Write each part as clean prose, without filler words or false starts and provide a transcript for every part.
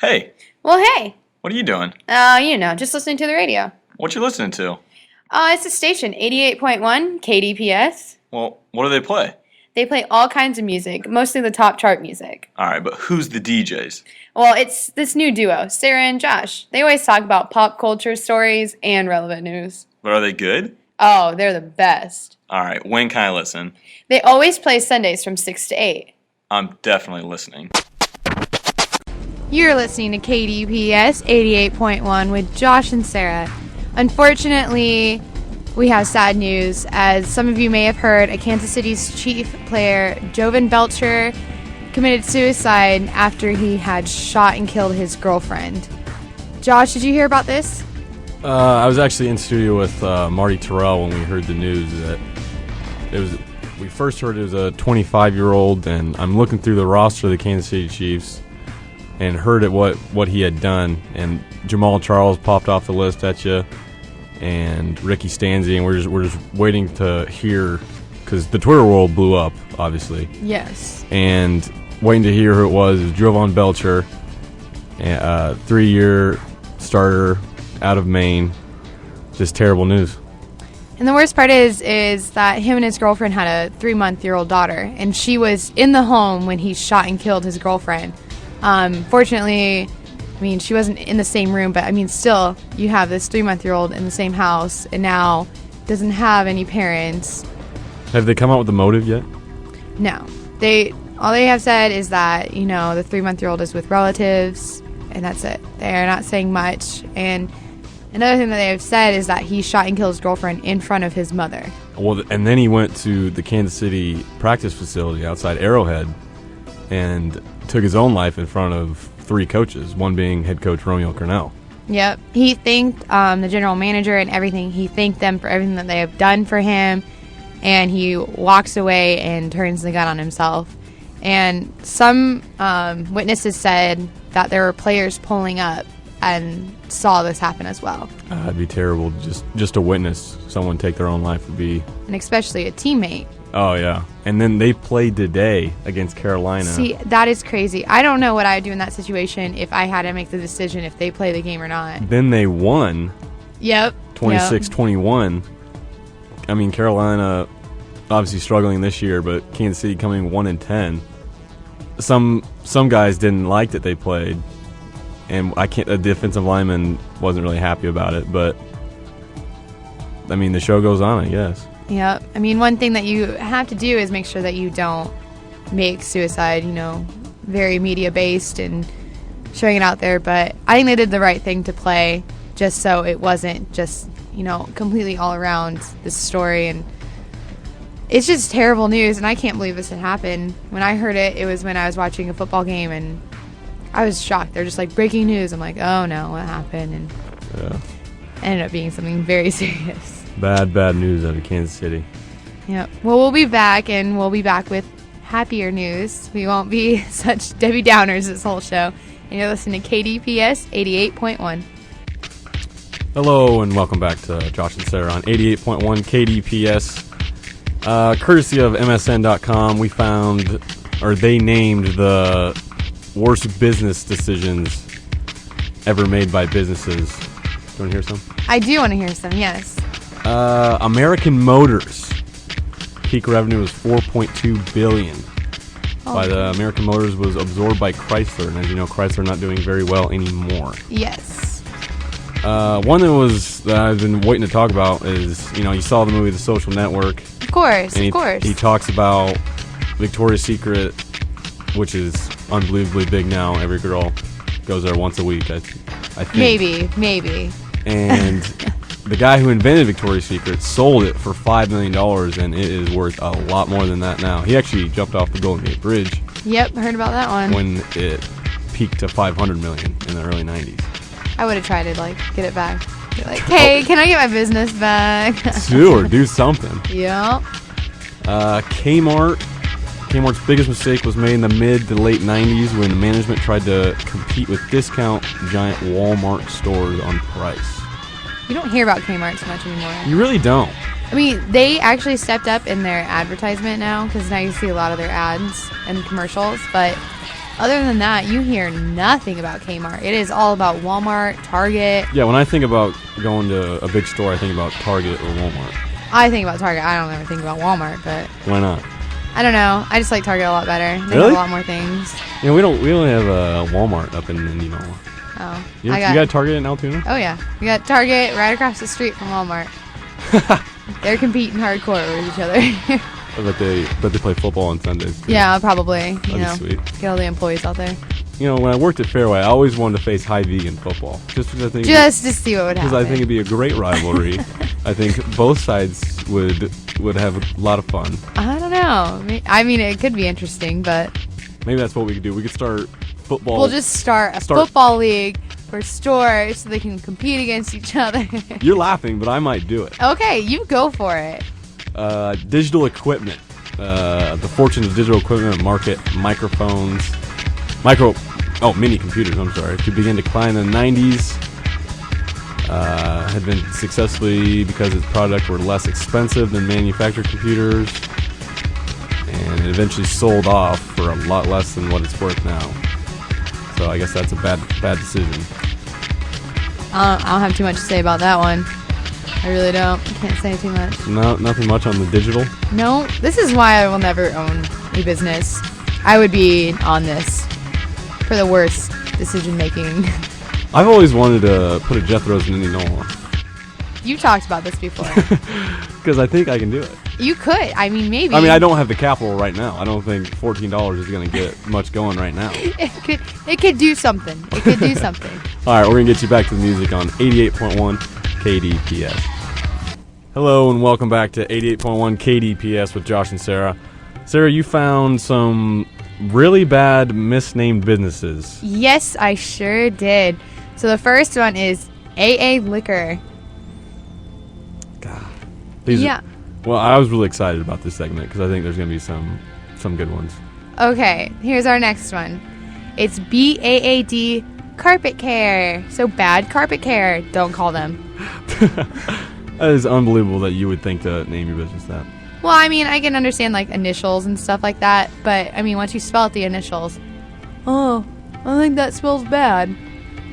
Hey, Well, hey. what are you doing? Just listening to the radio. What you listening to? It's a station, 88.1 KDPS. Well, what do they play? They play all kinds of music, mostly the top chart music. All right, but who's the DJs? Well, it's this new duo, Sara and Josh. They always talk about pop culture stories and relevant news. But are they good? Oh, they're the best. All right, when can I listen? They always play Sundays from 6 to 8. I'm definitely listening. You're listening to KDPS 88.1 with Josh and Sara. Unfortunately, we have sad news. As some of you may have heard, a Kansas City's chief player, Jovan Belcher, committed suicide after he had shot and killed his girlfriend. Josh, did you hear about this? I was actually in studio with Marty Terrell when we heard the news that we first heard it was a 25-year-old, and I'm looking through the roster of the Kansas City Chiefs and heard what he had done, and Jamal Charles popped off the list at you, and Ricky Stanzi, and we're just waiting to hear, because the Twitter world blew up, obviously. Yes. And waiting to hear who it was. It was Jovan Belcher, a 3-year starter out of Maine. Just terrible news. And the worst part is that him and his girlfriend had a 3-month-old daughter, and she was in the home when he shot and killed his girlfriend. Fortunately, she wasn't in the same room, but still, you have this 3-month-old in the same house, and now doesn't have any parents. Have they come out with the motive yet? No. All they have said is that, the 3-month-old is with relatives, and that's it. They're not saying much. And another thing that they have said is that he shot and killed his girlfriend in front of his mother. Well, and then he went to the Kansas City practice facility outside Arrowhead and took his own life in front of 3 coaches, one being head coach Romeo Cornell. Yep. He thanked the general manager and everything. He thanked them for everything that they have done for him, and he walks away and turns the gun on himself. And some witnesses said that there were players pulling up and saw this happen as well. It'd be terrible just to witness someone take their own life would be... And especially a teammate. Oh, yeah. And then they played today against Carolina. See, that is crazy. I don't know what I would do in that situation if I had to make the decision if they play the game or not. Then they won. Yep. 26-21. Carolina obviously struggling this year, but Kansas City coming 1-10. Some guys didn't like that they played, and the defensive lineman wasn't really happy about it, but the show goes on, I guess. Yep. One thing that you have to do is make sure that you don't make suicide, very media-based and showing it out there. But I think they did the right thing to play, just so it wasn't just, completely all around this story. And it's just terrible news, and I can't believe this had happened. When I heard it, it was when I was watching a football game, and I was shocked. They're just like, breaking news. I'm like, oh, no, what happened? And it ended up being something very serious. Bad news out of Kansas City. Yep. Well, we'll be back, and we'll be back with happier news. We won't be such Debbie Downers this whole show. And you're listening to KDPS 88.1. Hello, and welcome back to Josh and Sara on 88.1 KDPS. Courtesy of MSN.com, we found, or they named the worst business decisions ever made by businesses. Do you want to hear some? I do want to hear some, yes. American Motors. Peak revenue was $4.2 billion. By the American Motors was absorbed by Chrysler, and as you know, Chrysler not doing very well anymore. Yes. One that I've been waiting to talk about is, you saw the movie The Social Network. Of course, and he talks about Victoria's Secret, which is unbelievably big now. Every girl goes there once a week, I think. Maybe. And the guy who invented Victoria's Secret sold it for $5 million, and it is worth a lot more than that now. He actually jumped off the Golden Gate Bridge. Yep, heard about that one. When it peaked to $500 million in the early 90s. I would have tried to, get it back. Be like, hey, can I get my business back? Do something. Yep. Kmart's biggest mistake was made in the mid to late 90s when management tried to compete with discount giant Walmart stores on price. You don't hear about Kmart so much anymore. You really don't. They actually stepped up in their advertisement now, because now you see a lot of their ads and commercials, but Other than that, you hear nothing about Kmart. It is all about Walmart, Target. Yeah, when I think about going to a big store, I think about Target or Walmart. I think about Target. I don't ever think about Walmart, but Why not? I don't know. I just like Target a lot better. They Really? have a lot more things. Yeah, we only have a Walmart up in Indianola. Oh, You got Target in Altoona? Oh yeah, we got Target right across the street from Walmart. They're competing hardcore with each other. But they play football on Sundays. Too. Yeah, probably. You That'd know, be sweet. get all the employees out there. You know, when I worked at Fairway, I always wanted to face high vegan football, just because I think Just to see what would happen. because I think it'd be a great rivalry. I think both sides would have a lot of fun. I don't know. I mean, it could be interesting, but Maybe that's what we could do. We could start football. we'll just start a football league for stores so they can compete against each other. You're laughing, but I might do it. Okay, you go for it. Digital equipment. The fortune of digital equipment market, mini computers, I'm sorry, could begin to decline in the 90s. Had been successfully because its product were less expensive than manufactured computers, and it eventually sold off for a lot less than what it's worth now. So I guess that's a bad decision. I don't have too much to say about that one. I really don't. Can't say too much. No, nothing much on the digital. No, this is why I will never own a business. I would be on this for the worst decision making. I've always wanted to put a Jethro's in Indianola You talked about this before. because I think I can do it. You could. I mean, maybe. I mean, I don't have the capital right now. I don't think $14 is going to get much going right now. It could do something. It could do something. All right, we're going to get you back to the music on 88.1 KDPS. Hello and welcome back to 88.1 KDPS with Josh and Sarah. Sarah, you found some really bad misnamed businesses. Yes, I sure did. So the first one is AA Liquor. God. Well, I was really excited about this segment because I think there's going to be some good ones. Okay, here's our next one. It's BAAD Carpet Care. So bad carpet care. Don't call them. That is unbelievable that you would think to name your business that. Well, I mean, I can understand like initials and stuff like that, but I mean, once you spell out the initials, oh, I think that spells bad.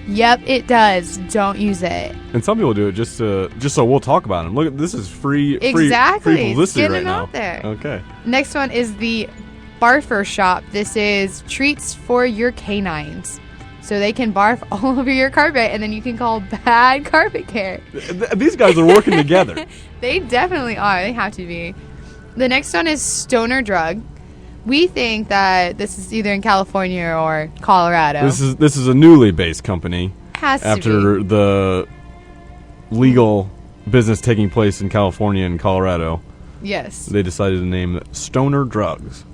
Yep, it does. Don't use it. And some people do it just so we'll talk about them. Look, this is free Exactly. free publicity Get right it now. out there. Okay. Next one is the Barfer Shop. This is treats for your canines. So they can barf all over your carpet, and then you can call bad carpet care. These guys are working together. They definitely are. They have to be. The next one is Stoner Drug. We think that this is either in California or Colorado. This is a newly based company. Has to after be. the legal business taking place in California and Colorado. Yes. They decided to name it Stoner Drugs.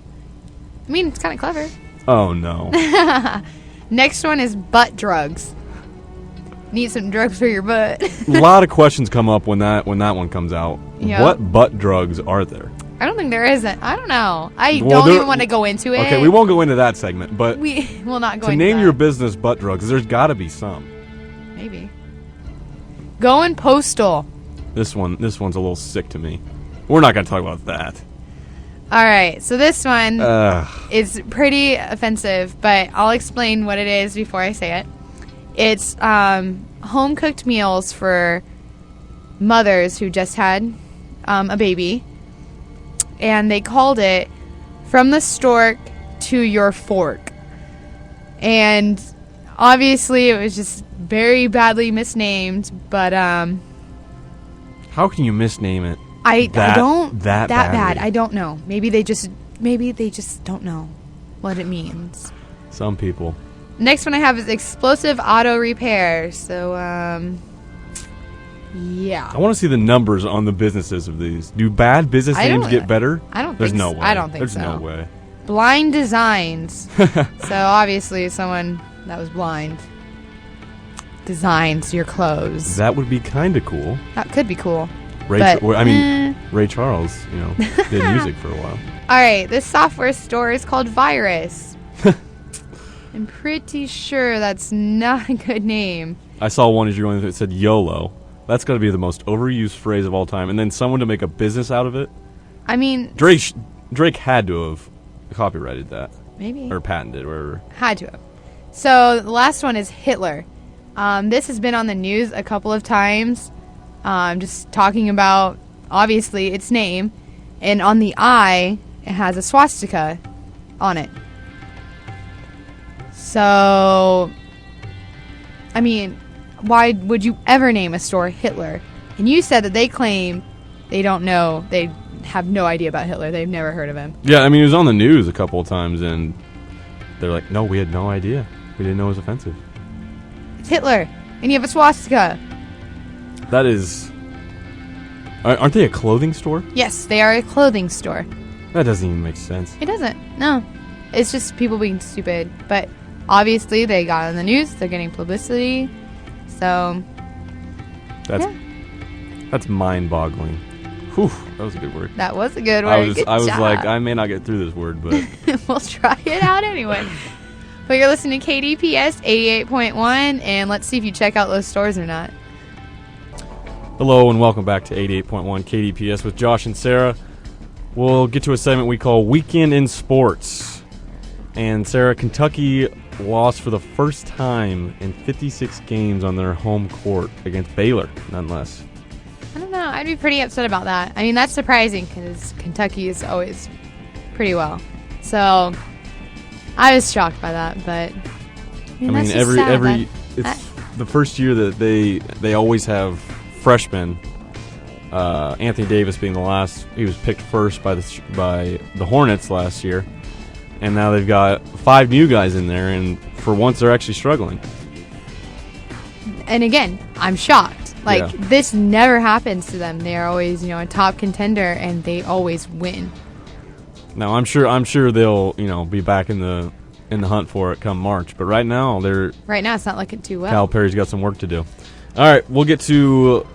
I mean, it's kind of clever. Oh no. Next one is Butt Drugs. Need some drugs for your butt. A lot of questions come up when that one comes out. Yep. What butt drugs are there? I don't think there isn't. I don't know. I Well, don't even want to go into it. Okay, we won't go into that segment, but We will not go to into name that. your business butt drugs, there's got to be some. Maybe. Going Postal. This one's a little sick to me. We're not going to talk about that. All right. So this one Ugh. is pretty offensive, but I'll explain what it is before I say it. It's home-cooked meals for mothers who just had a baby. And they called it From the Stork to Your Fork. And obviously it was just very badly misnamed, but How can you misname it? I don't that bad. badly? I don't know. Maybe they just don't know what it means. Some people. Next one I have is Explosive Auto Repair. So yeah. I want to see the numbers on the businesses of these. Do bad business I names don't- get better? I don't There's think no so. way. I don't think There's so. no way. Blind Designs. So obviously someone that was blind designs your clothes. That would be kind of cool. That could be cool. Ray But, Ray Charles, did music for a while. All right, this software store is called Virus. I'm pretty sure that's not a good name. I saw one as you're going through, it said YOLO. That's got to be the most overused phrase of all time. And then someone to make a business out of it. I mean, Drake had to have copyrighted that. Maybe. Or patented, or whatever. Had to have. So the last one is Hitler. This has been on the news a couple of times. Just talking about, obviously, its name. And on the eye, it has a swastika on it. So, I mean, why would you ever name a store Hitler? And you said that they claim they don't know, they have no idea about Hitler. They've never heard of him. Yeah, I mean, it was on the news a couple of times, and they're like, no, we had no idea. We didn't know it was offensive. It's Hitler, and you have a swastika. That is... Aren't they a clothing store? Yes, they are a clothing store. That doesn't even make sense. It doesn't. No. It's just people being stupid. But obviously they got on the news. They're getting publicity. So, That's mind-boggling. Whew, that was a good word. that was a good word. I was Good like, job. I may not get through this word, but We'll try it out anyway. But you're listening to KDPS 88.1, and let's see if you check out those stores or not. hello and welcome back to 88.1 KDPS with Josh and Sarah. We'll get to a segment we call Weekend in Sports. And Sarah, Kentucky lost for the first time in 56 games on their home court against Baylor, nonetheless. I don't know. I'd be pretty upset about that. I mean, that's surprising because Kentucky is always pretty well. So I was shocked by that, but I mean that's just sad. It's the first year that they always have freshmen. Anthony Davis being the last, he was picked first by the Hornets last year, and now they've got 5 new guys in there, and for once they're actually struggling. And again, I'm shocked. This never happens to them. They're always, a top contender, and they always win. Now I'm sure they'll be back in the hunt for it come March, but right now it's not looking too well. Calipari's got some work to do. All right, we'll get to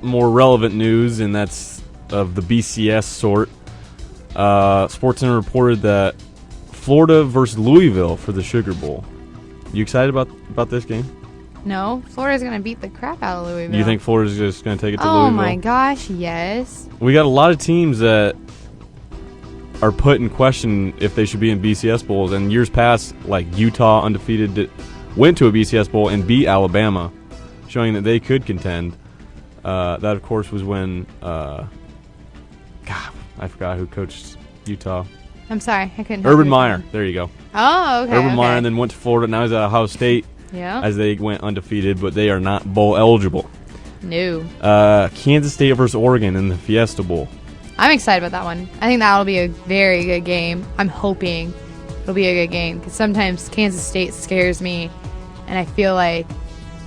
more relevant news, and that's of the BCS sort. SportsCenter reported that Florida versus Louisville for the Sugar Bowl. You excited about this game? No, Florida's going to beat the crap out of Louisville. You think Florida's just going to take it to Louisville? Louisville? Oh my gosh, yes. We got a lot of teams that are put in question if they should be in BCS bowls. And years past, like Utah, undefeated, went to a BCS bowl and beat Alabama, showing that they could contend. That, of course, was when I forgot who coached Utah. I'm sorry, I couldn't. Urban Meyer. There you go. Oh, okay. Urban Meyer, and then went to Florida. Now he's at Ohio State. Yeah. As they went undefeated, but they are not bowl eligible. No. Kansas State versus Oregon in the Fiesta Bowl. I'm excited about that one. I think that'll be a very good game. I'm hoping it'll be a good game because sometimes Kansas State scares me, and I feel like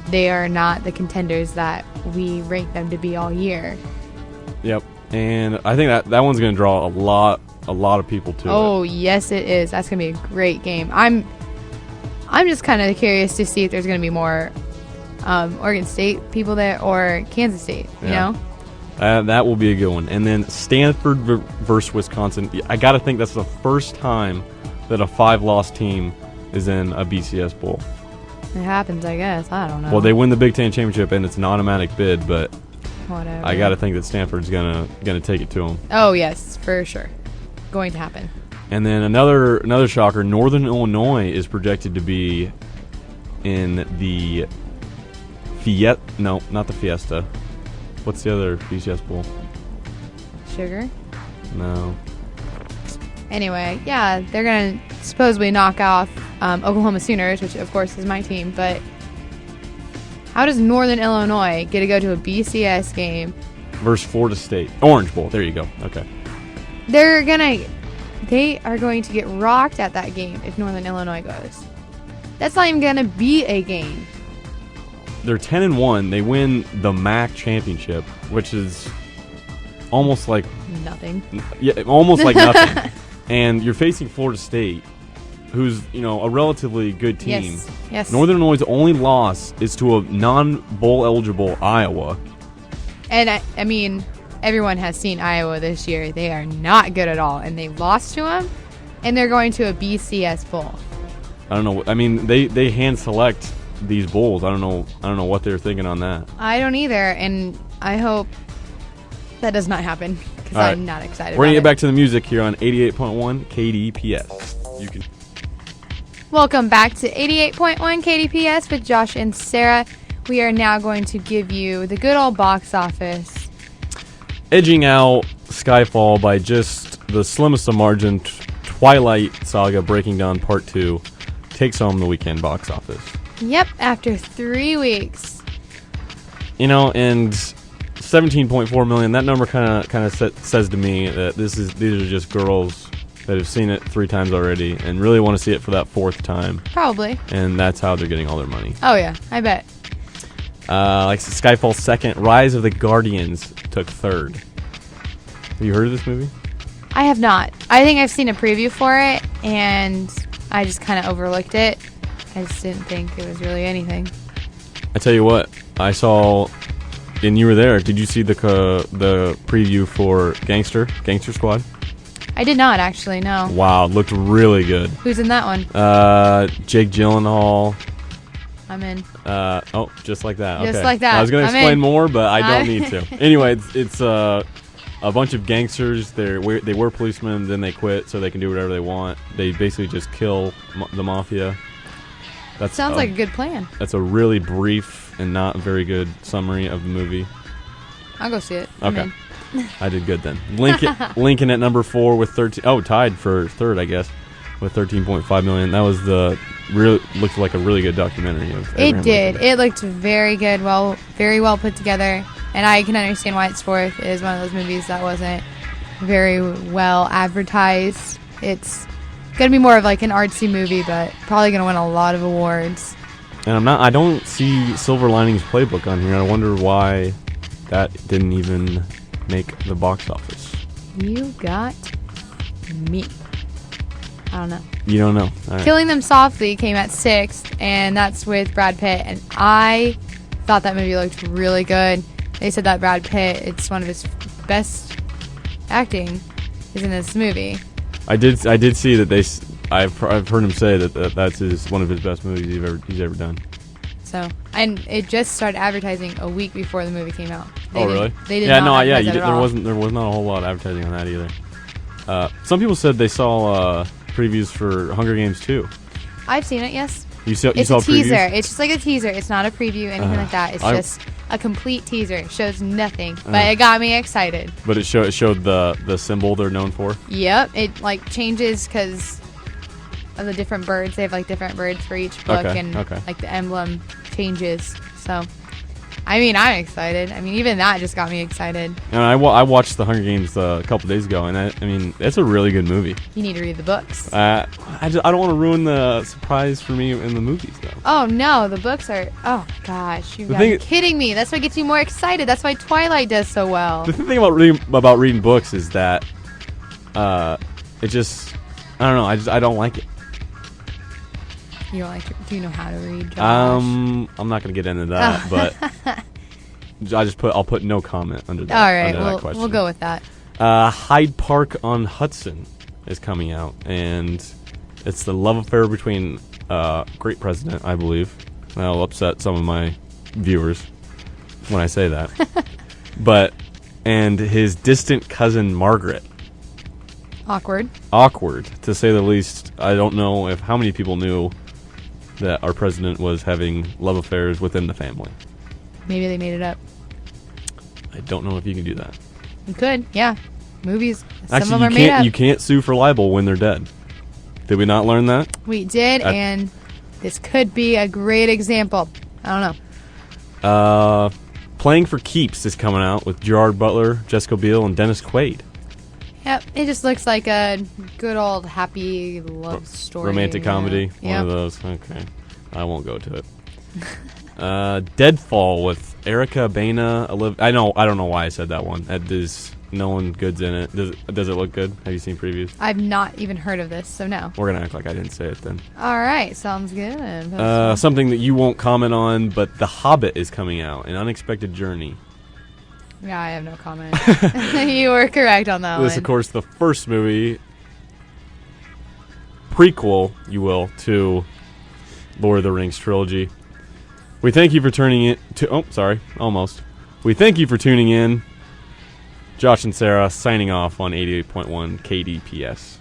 they are not the contenders that we rank them to be all year. Yep, and I think that one's going to draw a lot of people to it. Oh, yes, it is. That's going to be a great game. I'm just kind of curious to see if there's going to be more Oregon State people there or Kansas State, you know? That will be a good one. And then Stanford versus Wisconsin. I got to think that's the first time that a 5-loss team is in a BCS Bowl. It happens, I guess. I don't know. Well, they win the Big Ten championship, and it's an automatic bid, but whatever. I got to think that Stanford's gonna take it to them. Oh, yes, for sure. Going to happen. And then another shocker, Northern Illinois is projected to be in the not the Fiesta. What's the other BCS Bowl? Sugar? No. Anyway, yeah, they're going to supposedly knock off Oklahoma Sooners, which, of course, is my team. But how does Northern Illinois get to go to a BCS game? Versus Florida State. Orange Bowl. There you go. Okay. They are going to get rocked at that game if Northern Illinois goes. That's not even going to be a game. They're 10-1. They win the MAC championship, which is almost like nothing. Yeah, almost like nothing. And you're facing Florida State, who's a relatively good team. Yes. Northern Illinois' only loss is to a non-bowl eligible Iowa. And I mean, everyone has seen Iowa this year. They are not good at all, and they lost to them, and they're going to a BCS bowl. I don't know. I mean, they hand select these bowls. I don't know what they're thinking on that. I don't either, and I hope that does not happen because I'm not excited. We're gonna about get back to the music here on 88.1 KDPS. You can. Welcome back to 88.1 KDPS with Josh and Sarah. We are now going to give you the good old box office. Edging out Skyfall by just the slimmest of margin, Twilight Saga Breaking Dawn Part 2 takes home the weekend box office. Yep, after 3 weeks. You know, and 17.4 million, that number kind of says to me that these are just girls that have seen it 3 times already and really want to see it for that 4th time. Probably. And that's how they're getting all their money. Oh, yeah, I bet. Like Skyfall 2nd, Rise of the Guardians took 3rd. Have you heard of this movie? I have not. I think I've seen a preview for it, and I just kind of overlooked it. I just didn't think it was really anything. I tell you what, I saw, and you were there. Did you see the preview for Gangster Squad? I did not, actually, no. Wow, it looked really good. Who's in that one? Jake Gyllenhaal. I'm in. Just like that. Just okay. like that. I was going to I'm explain in. more, but I don't need to. Anyway, it's a bunch of gangsters. They were policemen, then they quit so they can do whatever they want. They basically just kill the mafia. That Sounds like a good plan. That's a really brief and not very good summary of the movie. I'll go see it. I'm Okay. in. I did good then. Lincoln at number 4 with 13. Oh, tied for 3rd, I guess, with 13.5 million. That was looked like a really good documentary of Abraham It did. Lincoln. It looked very good. Very well put together, and I can understand why it's 4th. It is one of those movies that wasn't very well advertised. It's gonna be more of like an artsy movie, but probably gonna win a lot of awards. And I don't see Silver Linings Playbook on here. I wonder why that didn't even make the box office. You got me. I don't know. You don't know. All right. Killing Them Softly came at 6th, and that's with Brad Pitt, and I thought that movie looked really good. They said that Brad Pitt, it's one of his best acting is in this movie. I did see that I've heard him say that that's one of his best movies he's ever done. So, and it just started advertising a week before the movie came out. Really? They did not advertise it at all. There was not a whole lot of advertising on that either. Some people said they saw previews for Hunger Games 2. I've seen it, yes. You saw It's a teaser. previews? It's just like a teaser. It's not a preview, anything like that. It's just a complete teaser. It shows nothing, but it got me excited. But it showed the symbol they're known for. Yep, it like changes because of the different birds. They have like different birds for each book, and like the emblem changes. So, I mean, I'm excited. I mean, even that just got me excited. And I watched the Hunger Games a couple days ago, and I mean, it's a really good movie. You need to read the books. I don't want to ruin the surprise for me in the movies, though. Oh no, the books are. Oh my gosh, you gotta be kidding me. That's what gets you more excited. That's why Twilight does so well. The thing about reading books is that it just, I don't know. I don't like it. You don't like? Do you know how to read, Josh? I'm not gonna get into that, but I'll put no comment under that. All right, under that question. we'll go with that. Hyde Park on Hudson is coming out, and it's the love affair between great president, I believe. That'll upset some of my viewers when I say that. And his distant cousin Margaret. Awkward, to say the least. I don't know how many people knew that our president was having love affairs within the family. Maybe they made it up. I don't know if you can do that. You could, yeah. Movies, some Actually, of them are made up. you can't sue for libel when they're dead. Did we not learn that? We did, and this could be a great example. I don't know. Playing for Keeps is coming out with Gerard Butler, Jessica Biel, and Dennis Quaid. Yep, it just looks like a good old happy love story. Romantic comedy. Yep. One of those. Okay. I won't go to it. Deadfall with Erica Bana. I don't know why I said that one. There's no one good's in it. Does it look good? Have you seen previews? I've not even heard of this, so no. We're gonna act like I didn't say it then. All right, sounds good. Something that you won't comment on, but The Hobbit is coming out. An Unexpected Journey. Yeah, I have no comment. You were correct on that one. This, of course, the first movie, prequel, you will, to Lord of the Rings trilogy. We thank you for tuning in to... Oh, sorry. Almost. We thank you for tuning in. Josh and Sarah signing off on 88.1 KDPS.